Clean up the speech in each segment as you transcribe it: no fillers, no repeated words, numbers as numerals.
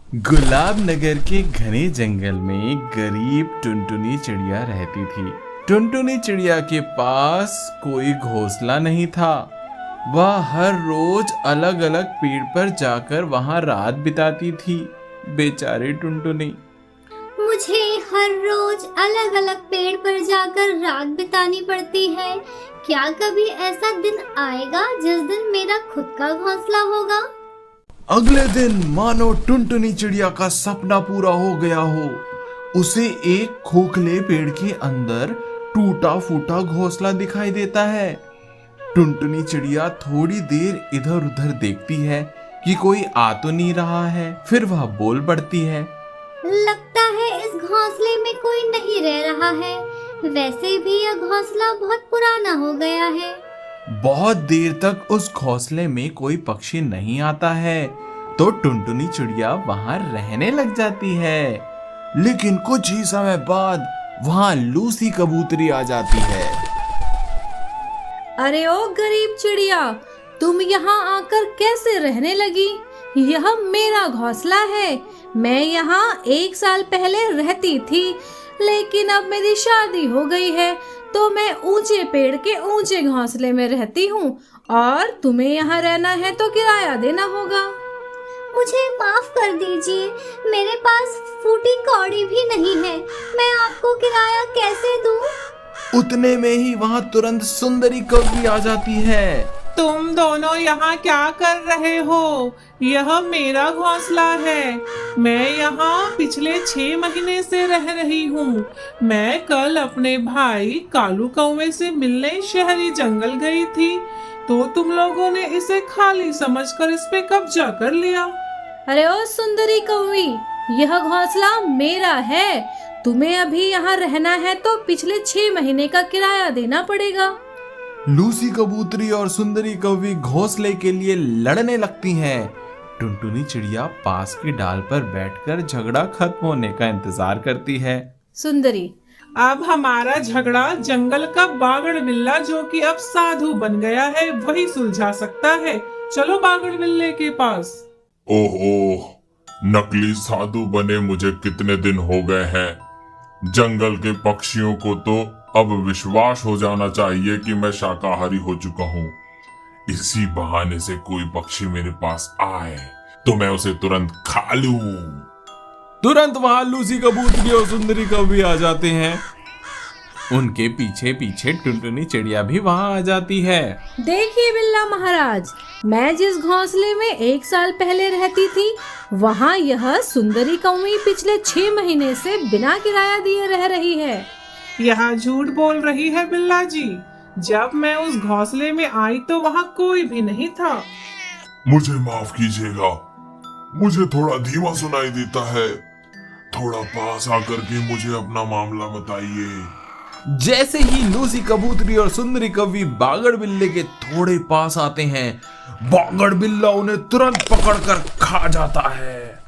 गुलाब नगर के घने जंगल में गरीब टुनटुनी चिड़िया रहती थी। टुनटुनी चिड़िया के पास कोई घोंसला नहीं था। वह हर रोज अलग अलग पेड़ पर जाकर वहां रात बिताती थी। बेचारी टुनटुनी। मुझे हर रोज अलग अलग पेड़ पर जाकर रात बितानी पड़ती है। क्या कभी ऐसा दिन आएगा जिस दिन मेरा खुद का घोंसला होगा? अगले दिन मानो टुनटुनी चिड़िया का सपना पूरा हो गया हो। उसे एक खोखले पेड़ के अंदर टूटा फूटा घोंसला दिखाई देता है। टुनटुनी चिड़िया थोड़ी देर इधर उधर देखती है कि कोई आ तो नहीं रहा है। फिर वह बोल पड़ती है, लगता है इस घोंसले में कोई नहीं रह रहा है। वैसे भी यह घोंसला बहुत पुराना हो गया है। बहुत देर तक उस घोंसले में कोई पक्षी नहीं आता है तो टुनटुनी चिड़िया वहां रहने लग जाती है। लेकिन कुछ ही समय बाद वहां लूसी कबूतरी आ जाती है। अरे ओ गरीब चिड़िया, तुम यहाँ आकर कैसे रहने लगी? यह मेरा घोंसला है। मैं यहाँ 1 साल पहले रहती थी, लेकिन अब मेरी शादी हो गई है तो मैं ऊंचे पेड़ के ऊंचे घोंसले में रहती हूँ और तुम्हें यहाँ रहना है तो किराया देना होगा। मुझे माफ कर दीजिए, मेरे पास फूटी कौड़ी भी नहीं है। मैं आपको किराया कैसे दूं? उतने में ही वहां तुरंत सुंदरी कौवी आ जाती है। तुम दोनों यहाँ क्या कर रहे हो? यह मेरा घोंसला है। मैं यहाँ पिछले 6 महीने से रह रही हूँ। मैं कल अपने भाई कालू कौवे से मिलने शहरी जंगल गई थी, तो तुम लोगों ने इसे खाली समझकर इस पे कब्जा कर लिया। अरे ओ सुंदरी कौवी, यह घोंसला मेरा है। तुम्हें अभी यहाँ रहना है तो पिछले 6 महीने का किराया देना पड़ेगा। लूसी कबूतरी और सुंदरी कौवी घोंसले के लिए लड़ने लगती हैं। टुनटुनी चिड़िया पास की डाल पर बैठकर झगड़ा खत्म होने का इंतजार करती है। सुंदरी, अब हमारा झगड़ा जंगल का बागड़ बिल्ला, जो कि अब साधु बन गया है, वही सुलझा सकता है। चलो बागड़ बिल्ले के पास। ओहो, नकली साधु बने मुझे कितने दिन हो गए हैं। जंगल के पक्षियों को तो अब विश्वास हो जाना चाहिए कि मैं शाकाहारी हो चुका हूँ। इसी बहाने से कोई पक्षी मेरे पास आए तो मैं उसे तुरंत खा लूं। तुरंत वहां लूसी कबूतरी और सुंदरी कौवी आ जाते हैं। उनके पीछे पीछे टुनटुनी चिड़िया भी वहां आ जाती है। देखिए बिल्ला महाराज, मैं जिस घोंसले में 1 साल पहले रहती थी, वहाँ यह सुंदरी कौवी पिछले 6 महीने से बिना किराया दिए रह रही है। यहाँ झूठ बोल रही है बिल्ला जी। जब मैं उस घोंसले में आई तो वहाँ कोई भी नहीं था। मुझे माफ कीजिएगा, मुझे थोड़ा धीमा सुनाई देता है। थोड़ा पास आकर के मुझे अपना मामला बताइए। जैसे ही लूसी कबूतरी और सुंदरी कौवी बागड़ बिल्ले के थोड़े पास आते हैं, बागड़ बिल्ला उन्हें तुरंत पकड़कर खा जाता है।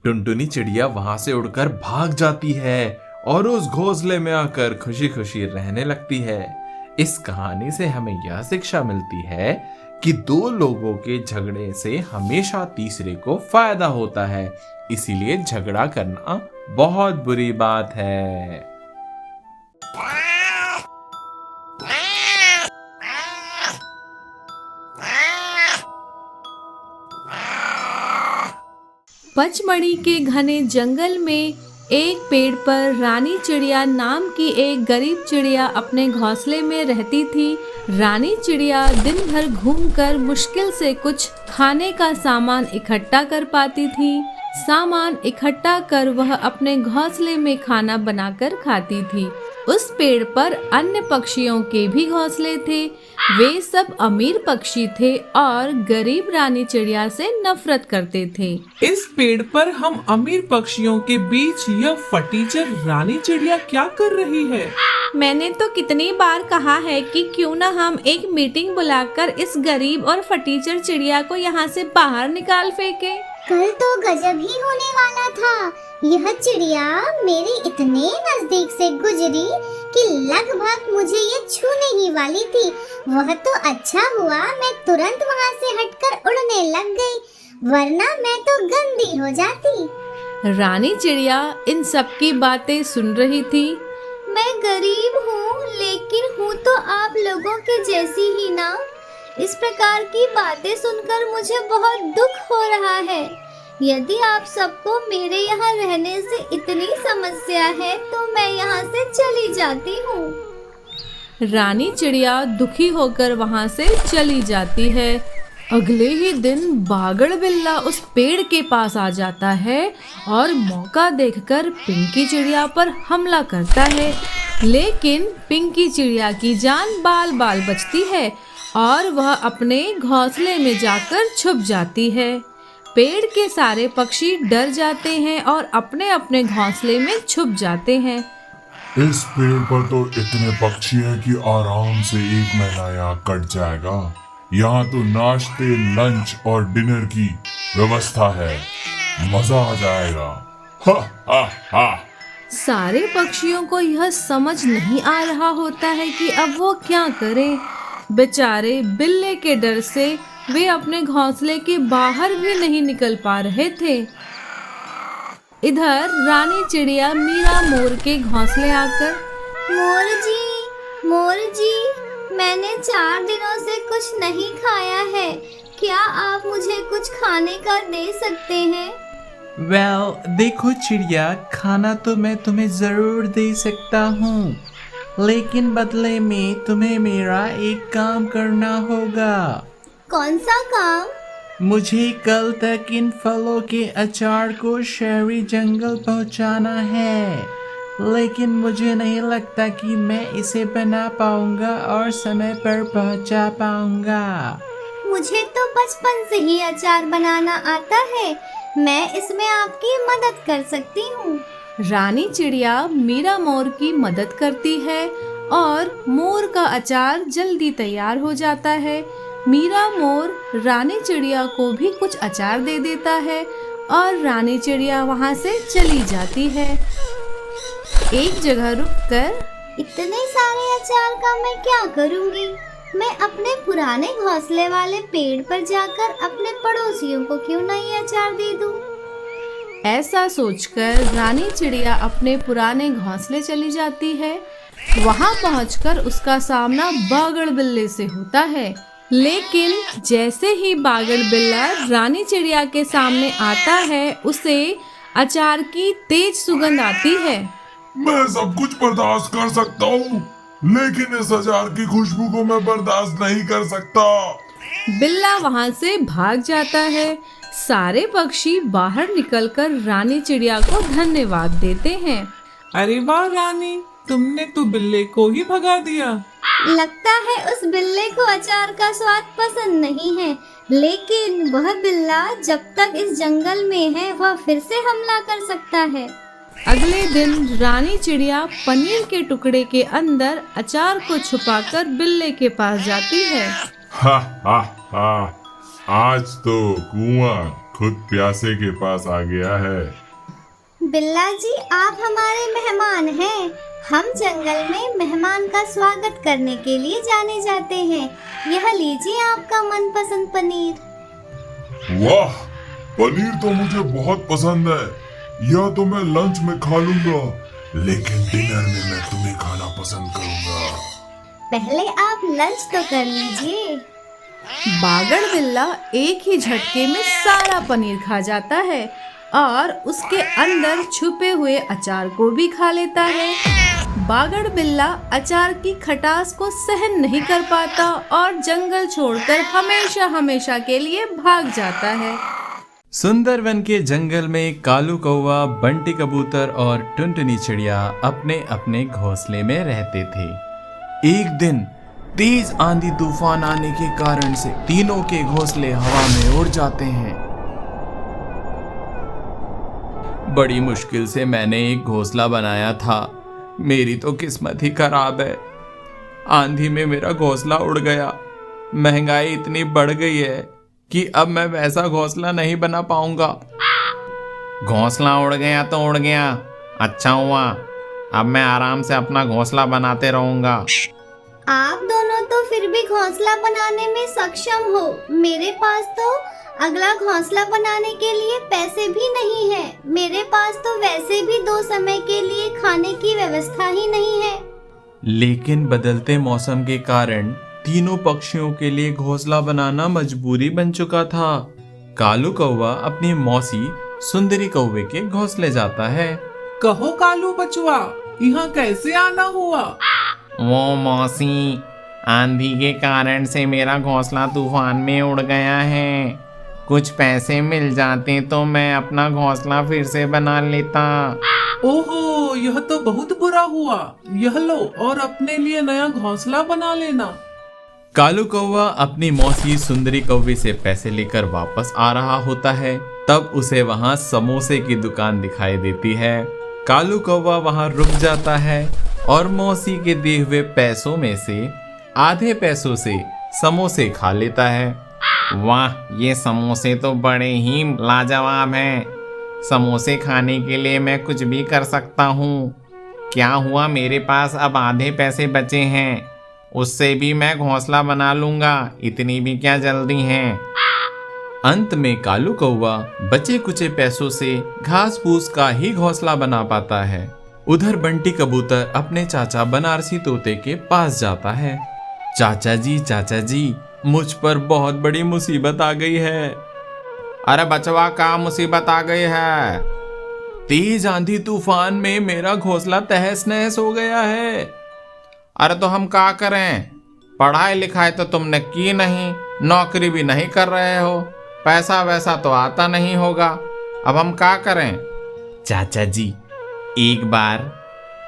टुनटुनी चिड़िया वहां से उड़कर भाग जाती है और उस घोंसले में आकर खुशी खुशी रहने लगती है। इस कहानी से हमें यह शिक्षा मिलती है कि 2 लोगों के झगड़े से हमेशा तीसरे को फायदा होता है। इसीलिए झगड़ा करना बहुत बुरी बात है। पचमढ़ी के घने जंगल में एक पेड़ पर रानी चिड़िया नाम की एक गरीब चिड़िया अपने घोंसले में रहती थी। रानी चिड़िया दिन भर घूमकर मुश्किल से कुछ खाने का सामान इकट्ठा कर पाती थी। सामान इकट्ठा कर वह अपने घोंसले में खाना बनाकर खाती थी। उस पेड़ पर अन्य पक्षियों के भी घोंसले थे। वे सब अमीर पक्षी थे और गरीब रानी चिड़िया से नफरत करते थे। इस पेड़ पर हम अमीर पक्षियों के बीच यह फटीचर रानी चिड़िया क्या कर रही है? मैंने तो कितनी बार कहा है कि क्यों न हम एक मीटिंग बुलाकर इस गरीब और फटीचर चिड़िया को यहाँ से बाहर निकाल फेंके। कल तो गजब ही होने वाला था। यह चिड़िया मेरे इतने नजदीक से गुजरी कि लगभग मुझे ये छूने ही वाली थी। वह तो अच्छा हुआ मैं तुरंत वहाँ से हटकर उड़ने लग गई, वरना मैं तो गंदी हो जाती। रानी चिड़िया इन सब की बातें सुन रही थी। मैं गरीब हूँ, लेकिन हूँ तो आप लोगों के जैसी ही ना। इस प्रकार की बातें सुनकर मुझे बहुत दुख हो रहा है। यदि आप सबको मेरे यहाँ रहने से इतनी समस्या है तो मैं यहाँ से चली जाती हूँ। रानी चिड़िया दुखी होकर वहाँ से चली जाती है। अगले ही दिन बागड़ बिल्ला उस पेड़ के पास आ जाता है और मौका देखकर पिंकी चिड़िया पर हमला करता है। लेकिन पिंकी चिड़िया की जान बाल बाल बचती है और वह अपने घोंसले में जाकर छुप जाती है। पेड़ के सारे पक्षी डर जाते हैं और अपने अपने घोंसले में छुप जाते हैं। इस पेड़ पर तो इतने पक्षी हैं कि आराम से 1 महीना यहाँ कट जाएगा। यहाँ तो नाश्ते, लंच और डिनर की व्यवस्था है। मजा आ जाएगा। हा हा हा। सारे पक्षियों को यह समझ नहीं आ रहा होता है कि अब वो क्या करें। बेचारे बिल्ले के डर से वे अपने घोंसले के बाहर भी नहीं निकल पा रहे थे। इधर रानी चिड़िया मीरा मोर के घोंसले आकर, मोर जी, मैंने 4 दिनों से कुछ नहीं खाया है। क्या आप मुझे कुछ खाने का दे सकते हैं? देखो चिड़िया, खाना तो मैं तुम्हें जरूर दे सकता हूँ, लेकिन बदले में तुम्हें मेरा एक काम करना होगा। कौन सा काम? मुझे कल तक इन फलों के अचार को शहरी जंगल पहुंचाना है, लेकिन मुझे नहीं लगता कि मैं इसे बना पाऊंगा और समय पर पहुंचा पाऊंगा। मुझे तो बचपन से ही अचार बनाना आता है। मैं इसमें आपकी मदद कर सकती हूँ। रानी चिड़िया मीरा मोर की मदद करती है और मोर का अचार जल्दी तैयार हो जाता है। मीरा मोर रानी चिड़िया को भी कुछ अचार दे देता है और रानी चिड़िया वहाँ से चली जाती है। एक जगह रुककर, इतने सारे अचार का मैं क्या करूँगी? मैं अपने पुराने घोंसले वाले पेड़ पर जाकर अपने पड़ोसियों को क्यों नहीं अचार दे दूँ? ऐसा सोचकर रानी चिड़िया अपने पुराने घोंसले चली जाती है। वहां पहुंचकर उसका सामना बागड़ बिल्ले से होता है। लेकिन जैसे ही बागड़ बिल्ला रानी चिड़िया के सामने आता है, उसे अचार की तेज सुगंध आती है। मैं सब कुछ बर्दाश्त कर सकता हूँ, लेकिन इस अचार की खुशबू को मैं बर्दाश्त नहीं कर सकता। बिल्ला वहां से भाग जाता है। सारे पक्षी बाहर निकलकर रानी चिड़िया को धन्यवाद देते हैं। अरे वाह रानी, तुमने तो बिल्ले को ही भगा दिया। लगता है उस बिल्ले को अचार का स्वाद पसंद नहीं है, लेकिन वह बिल्ला जब तक इस जंगल में है वह फिर से हमला कर सकता है। अगले दिन रानी चिड़िया पनीर के टुकड़े के अंदर अचार को छुपाकर बिल्ले के पास जाती है। हा हा हा, आज तो कुआं खुद प्यासे के पास आ गया है। बिल्ला जी, आप हमारे मेहमान हैं। हम जंगल में मेहमान का स्वागत करने के लिए जाने जाते हैं। यह लीजिए आपका मनपसंद पनीर। वाह, पनीर तो मुझे बहुत पसंद है। यह तो मैं लंच में खा लूंगा, लेकिन डिनर में मैं तुम्हें खाना पसंद करूंगा। पहले आप लंच तो कर लीजिए। बागड़ बिल्ला एक ही झटके में सारा पनीर खा जाता है और उसके अंदर छुपे हुए अचार को भी खा लेता है। बागड़ बिल्ला अचार की खटास को सहन नहीं कर पाता और जंगल छोड़कर हमेशा हमेशा के लिए भाग जाता है। सुंदरवन के जंगल में कालू कौवा, बंटी कबूतर और टुनटुनी चिड़िया अपने अपने घोंसले में रहते थे। एक दिन तेज आंधी तूफान आने के कारण से तीनों के घोंसले हवा में उड़ जाते हैं। बड़ी मुश्किल से मैंने एक घोंसला बनाया था। मेरी तो किस्मत ही खराब है। आंधी में मेरा घोंसला उड़ गया। महंगाई इतनी बढ़ गई है कि अब मैं वैसा घोंसला नहीं बना पाऊंगा। घोंसला उड़ गया तो उड़ गया, अच्छा हुआ। अब मैं आराम से अपना घोंसला बनाते रहूंगा। आप दोनों तो फिर भी घोंसला बनाने में सक्षम हो। मेरे पास तो अगला घोंसला बनाने के लिए पैसे भी नहीं है। मेरे पास तो वैसे भी 2 समय के लिए खाने की व्यवस्था ही नहीं है। लेकिन बदलते मौसम के कारण तीनों पक्षियों के लिए घोंसला बनाना मजबूरी बन चुका था। कालू कौवा अपनी मौसी सुंदरी कौवे के घोंसले जाता है। कहो कालू बचवा, यहाँ कैसे आना हुआ? वो मौसी, आंधी के कारण से मेरा घोंसला तूफान में उड़ गया है। कुछ पैसे मिल जाते तो मैं अपना घोंसला फिर से बना लेता। ओहो, यह तो बहुत बुरा हुआ। यह लो और अपने लिए नया घोंसला बना लेना। कालू कौवा अपनी मौसी सुंदरी कौवे से पैसे लेकर वापस आ रहा होता है। तब उसे वहां समोसे की दुकान दिखाई देती है। कालू कौवा वहां रुक जाता है और मौसी के दिए हुए पैसों में से आधे पैसों से समोसे खा लेता है। वाह, ये समोसे तो बड़े ही लाजवाब हैं। समोसे खाने के लिए मैं कुछ भी कर सकता हूँ। क्या हुआ, मेरे पास अब आधे पैसे बचे हैं, उससे भी मैं घोंसला बना लूंगा। इतनी भी क्या जल्दी है। अंत में कालू कौवा बचे कुचे पैसों से घास फूस का ही घोंसला बना पाता है। उधर बंटी कबूतर अपने चाचा बनारसी तोते के पास जाता है। चाचा जी, मुझ पर बहुत बड़ी मुसीबत आ गई है। अरे बचवा, का मुसीबत आ गई है? तेज आंधी तूफान में मेरा घोंसला तहस नहस हो गया है। अरे तो हम क्या करें? पढ़ाई लिखाई तो तुमने की नहीं, नौकरी भी नहीं कर रहे हो, पैसा वैसा तो आता नहीं होगा। अब हम क्या करें? चाचा जी, एक बार,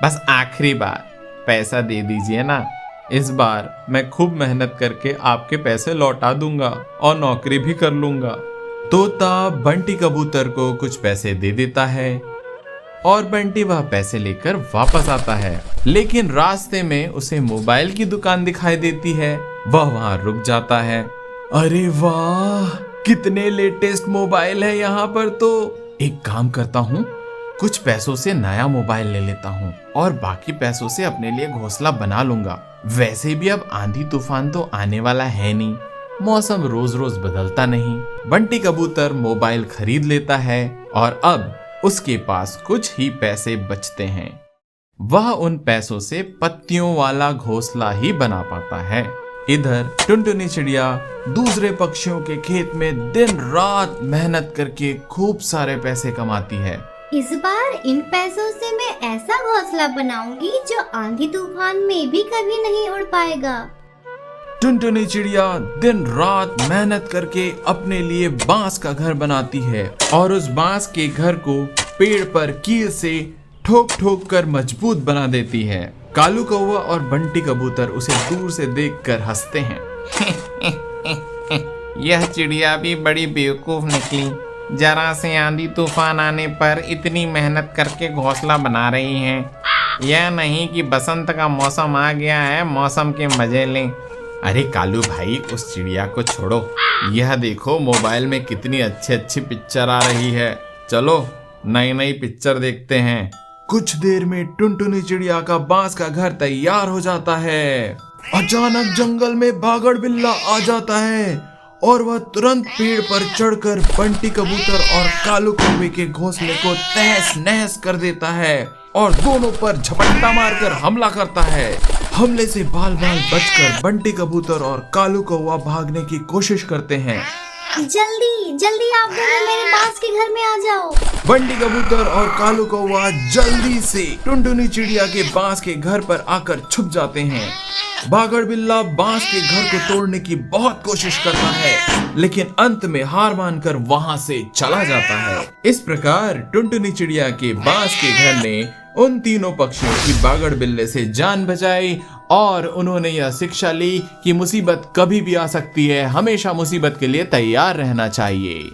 बस आखिरी बार पैसा दे दीजिए ना। इस बार मैं खूब मेहनत करके आपके पैसे लौटा दूंगा और नौकरी भी कर लूंगा। तोता बंटी कबूतर को कुछ पैसे दे देता है और बंटी वह पैसे लेकर वापस आता है। लेकिन रास्ते में उसे मोबाइल की दुकान दिखाई देती है। वह वहां रुक जाता है। अरे वाह, कितने लेटेस्ट मोबाइल है यहाँ पर। तो एक काम करता हूँ, कुछ पैसों से नया मोबाइल ले लेता हूँ और बाकी पैसों से अपने लिए घोंसला बना लूंगा। वैसे भी अब आंधी तूफान तो आने वाला है नहीं, मौसम रोज रोज बदलता नहीं। बंटी कबूतर मोबाइल खरीद लेता है और अब उसके पास कुछ ही पैसे बचते हैं। वह उन पैसों से पत्तियों वाला घोंसला ही बना पाता है। इधर टुनटुनी चिड़िया दूसरे पक्षियों के खेत में दिन रात मेहनत करके खूब सारे पैसे कमाती है। इस बार इन पैसों से मैं ऐसा घोंसला बनाऊंगी जो आंधी तूफान में भी कभी नहीं उड़ पाएगा। टुनटुनी चिड़िया दिन रात मेहनत करके अपने लिए बांस का घर बनाती है और उस बांस के घर को पेड़ पर कील से ठोक ठोक कर मजबूत बना देती है। कालू कौवा और बंटी कबूतर उसे दूर से देखकर हंसते हैं। यह चिड़िया भी बड़ी बेवकूफ निकली। जरा से आंधी तूफान आने पर इतनी मेहनत करके घोंसला बना रही हैं। यह नहीं कि बसंत का मौसम आ गया है, मौसम के मजे लें। अरे कालू भाई, उस चिड़िया को छोड़ो। यह देखो मोबाइल में कितनी अच्छी अच्छी पिक्चर आ रही है। चलो नई नई पिक्चर देखते हैं। कुछ देर में टुनटुनी चिड़िया का बांस का घर तैयार हो जाता है। अचानक जंगल में बागड़ बिल्ला आ जाता है और वह तुरंत पेड़ पर चढ़कर बंटी कबूतर और कालू कौवे के घोंसले को तहस नहस कर देता है और दोनों पर झपट्टा मारकर हमला करता है। हमले से बाल बाल बचकर बंटी कबूतर और कालू कौवा भागने की कोशिश करते हैं। जल्दी जल्दी आप दोनों मेरे बांस के घर में आ जाओ। बंटी कबूतर और कालू कौवा जल्दी से टुनटुनी चिड़िया के बांस के घर पर आकर छुप जाते हैं। बागड़ बिल्ला बांस के घर को तोड़ने की बहुत कोशिश करता है, लेकिन अंत में हार मानकर वहां से चला जाता है। इस प्रकार टुनटुनी चिड़िया के बांस के घर ने उन तीनों पक्षियों की बागड़ बिल्ले से जान बचाई और उन्होंने यह शिक्षा ली कि मुसीबत कभी भी आ सकती है, हमेशा मुसीबत के लिए तैयार रहना चाहिए।